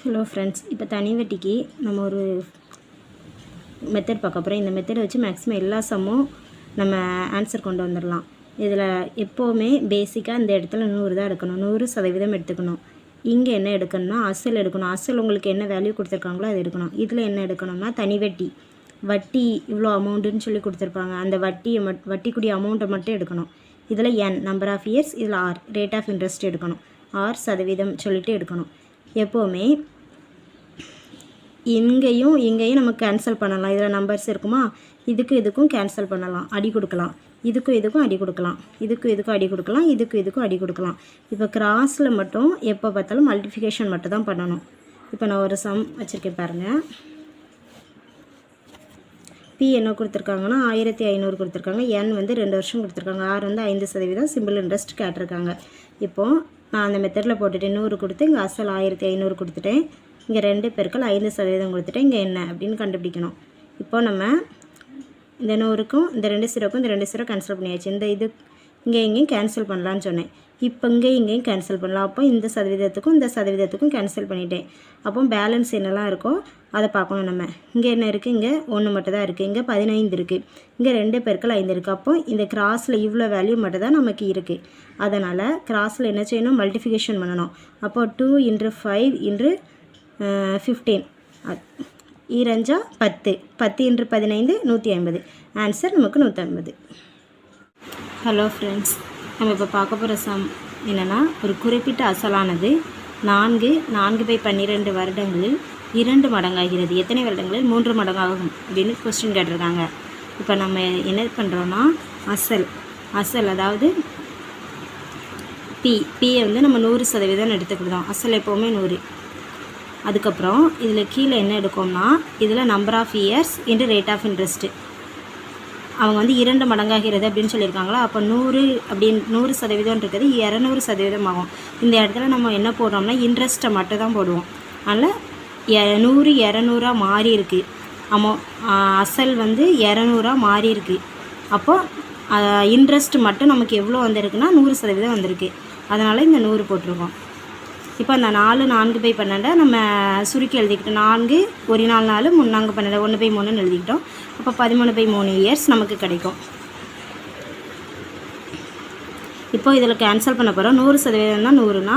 Hello friends, இப்போ தனி வட்டிக்கு நம்ம ஒரு மெத்தட் பார்க்க போகிறோம். இந்த மெத்தடை வச்சு மேக்ஸிமம் எல்லா சம்மும் நம்ம ஆன்சர் கொண்டு வந்துடலாம். இதில் எப்போவுமே பேசிக்காக இந்த இடத்துல 100 தான் எடுக்கணும், 100% எடுத்துக்கணும். இங்கே என்ன எடுக்கணும்னா அசல் எடுக்கணும். அசல் உங்களுக்கு என்ன வேல்யூ கொடுத்துருக்காங்களோ அது எடுக்கணும். இதில் என்ன எடுக்கணும்னா தனி வட்டி, வட்டி இவ்வளோ அமௌண்ட்டுன்னு சொல்லி கொடுத்துருப்பாங்க. அந்த வட்டிக்குரிய அமௌண்ட்டை மட்டும் எடுக்கணும். இதில் n நம்பர் ஆஃப் இயர்ஸ், இதில் r ரேட் ஆஃப் இன்ட்ரெஸ்ட் எடுக்கணும், r% சொல்லிட்டு எடுக்கணும். எப்போவுமே இங்கேயும் நம்ம கேன்சல் பண்ணலாம். இதில் நம்பர்ஸ் இருக்குமா, இதுக்கும் கேன்சல் பண்ணலாம், அடி கொடுக்கலாம். இதுக்கும் அடி கொடுக்கலாம், இதுக்கும் அடி கொடுக்கலாம், இதுக்கும் அடி கொடுக்கலாம். இப்போ கிராஸில் மட்டும் எப்போ பார்த்தாலும் மல்டிஃபிகேஷன் மட்டும் தான் பண்ணணும். இப்போ நான் ஒரு சம் வச்சுருக்கேன் பாருங்கள். பி என்ன கொடுத்துருக்காங்கன்னா 1500 கொடுத்துருக்காங்க. n வந்து 2 வருஷம் கொடுத்துருக்காங்க. r வந்து 5% சிம்பிள் இன்ட்ரெஸ்ட் கேட்டிருக்காங்க. இப்போது நான் அந்த மெத்தடில் போட்டுட்டேன். 100 கொடுத்து இங்கே அசல் 1500 கொடுத்துட்டேன். இங்கே 2 பெருக்கள் 5% கொடுத்துட்டேன். இங்கே என்ன அப்படின்னு கண்டுபிடிக்கணும். இப்போ நம்ம இந்த 100க்கும் இந்த 2 0க்கும் இந்த 2 0 கேன்சல் பண்ணியாச்சு. இந்த இது இங்கேயும் கேன்சல் பண்ணலான்னு சொன்னேன். இப்போ இங்கேயும் கேன்சல் பண்ணலாம். அப்போ இந்த சதவீதத்துக்கும் கேன்சல் பண்ணிட்டேன். அப்போ பேலன்ஸ் என்னெல்லாம் இருக்கோ அதை பார்க்கணும் நம்ம. இங்கே என்ன இருக்குது, இங்கே 1 மட்டும் தான் இருக்குது. இங்கே 15 இருக்குது. இங்கே 2 பெருக்கள் 5 இருக்குது. அப்போ இந்த கிராஸில் இவ்வளோ வேல்யூ மட்டும் தான் நமக்கு இருக்குது. அதனால் கிராஸில் என்ன செய்யணும், மல்டிஃபிகேஷன் பண்ணணும். அப்போ 2 × 5 × 15 2 10 10 × 15 150. ஆன்சர் நமக்கு 150. ஹலோ ஃப்ரெண்ட்ஸ், நம்ம இப்போ பார்க்க போகிற சம் என்னென்னா, ஒரு குறிப்பிட்ட அசலானது 4/12 வருடங்களில் 2 மடங்காகிறது. எத்தனை வருடங்களில் 3 மடங்காகும் அப்படின்னு கொஸ்டின் கேட்டிருக்காங்க. இப்போ நம்ம என்ன பண்ணுறோன்னா அசல் அதாவது பியை வந்து நம்ம 100% எடுத்துக்கிட்டோம். அசல் எப்போவுமே 100. அதுக்கப்புறம் இதில் கீழே என்ன எடுக்கோம்னா, இதில் number of years into rate of interest. அவங்க வந்து 2 மடங்காகிறது அப்படின்னு சொல்லியிருக்காங்களா. அப்போ 100 அப்படின்னு 100% இருக்குது, 200% ஆகும். இந்த இடத்துல நம்ம என்ன போடுறோம்னா இன்ட்ரெஸ்ட்டை மட்டும் தான் போடுவோம். அதனால் 100 200 மாறி இருக்குது. அசல் வந்து 200 மாறி இருக்குது. அப்போது இன்ட்ரெஸ்ட் மட்டும் நமக்கு எவ்வளோ வந்திருக்குன்னா 100% வந்திருக்கு. அதனால் இந்த 100 போட்டிருக்கோம். இப்போ அந்த 4/12 நம்ம சுருக்கி எழுதிக்கிட்டோம். 4 1 4 4 3 4 12 1/3 எழுதிக்கிட்டோம். அப்போ 13/3 இயர்ஸ் நமக்கு கிடைக்கும். இப்போ இதில் கேன்சல் பண்ண போகிறோம். 100% தான் 100னா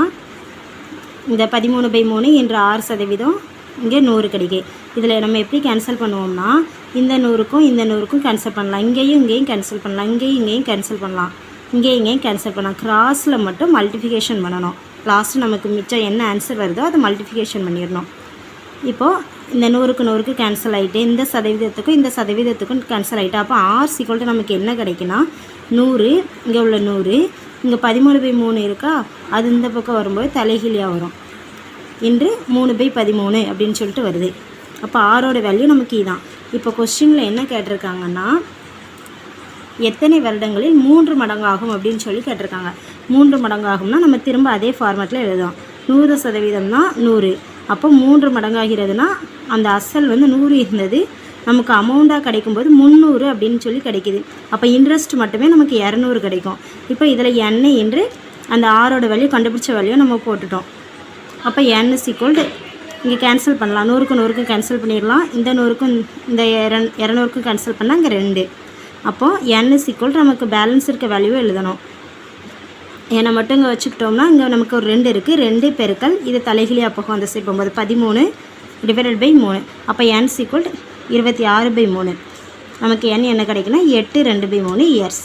இந்த 13/3 என்ற 6% இங்கே 100 கிடைக்கும். இதில் நம்ம எப்படி கேன்சல் பண்ணுவோம்னா, இந்த 100க்கும் கேன்சல் பண்ணலாம், இங்கேயும் கேன்சல் பண்ணலாம், இங்கேயும் கேன்சல் பண்ணலாம், இங்கேயும் கேன்சல் பண்ணலாம். கிராஸில் மட்டும் மல்டிஃபிகேஷன் பண்ணணும். லாஸ்ட்டு நமக்கு மிச்சம் என்ன ஆன்சர் வருதோ அதை மல்டிஃபிகேஷன் பண்ணிடணும். இப்போது இந்த 100க்கு கேன்சல் ஆகிட்டு இந்த சதவீதத்துக்கும் கேன்சல் ஆகிட்டு. அப்போ r நமக்கு என்ன கிடைக்குன்னா 100, இங்கே உள்ள 100, இங்கே 13/3 இருக்கா, அது இந்த பக்கம் வரும்போது தலைகீழியாக வரும். இன்று 3/13 அப்படின்னு சொல்லிட்டு வருது. அப்போ ஆரோட வேல்யூ நமக்கு இதுதான். இப்போ கொஸ்டினில் என்ன கேட்டிருக்காங்கன்னா, எத்தனை வருடங்களில் 3 மடங்காகும் அப்படின்னு சொல்லி கேட்டிருக்காங்க. 3 மடங்காகும்னா நம்ம திரும்ப அதே ஃபார்மேட்டில் எழுதுவோம். 100% தான் 100. அப்போ 3 மடங்காகிறதுனா அந்த அசல் வந்து 100 இருந்தது, நமக்கு அமௌண்ட்டாக கிடைக்கும்போது 300 அப்படின்னு சொல்லி கிடைக்கிது. அப்போ இன்ட்ரெஸ்ட் மட்டுமே நமக்கு 200 கிடைக்கும். இப்போ இதில் n என்று அந்த ஆரோட வேல்யூ கண்டுபிடிச்ச வேல்யூ நம்ம போட்டுட்டோம். அப்போ n இங்கே கேன்சல் பண்ணலாம். 100க்கு கேன்சல் பண்ணிடலாம். இந்த 100க்கும் இந்த 200க்கும் கேன்சல் பண்ணால் இங்கே 2. அப்போது n நமக்கு பேலன்ஸ் இருக்க வேல்யூவை எழுதணும். ஏன்னா மட்டும் இங்கே வச்சுக்கிட்டோம்னா இங்கே நமக்கு ஒரு 2 இருக்குது. 2 பெருக்கள் இது தலைகீழியாக போகும் அந்த சைடு போகும்போது 13/3. அப்போ n 26/3. நமக்கு n என்ன கிடைக்குன்னா 8/2/3 இயர்ஸ்.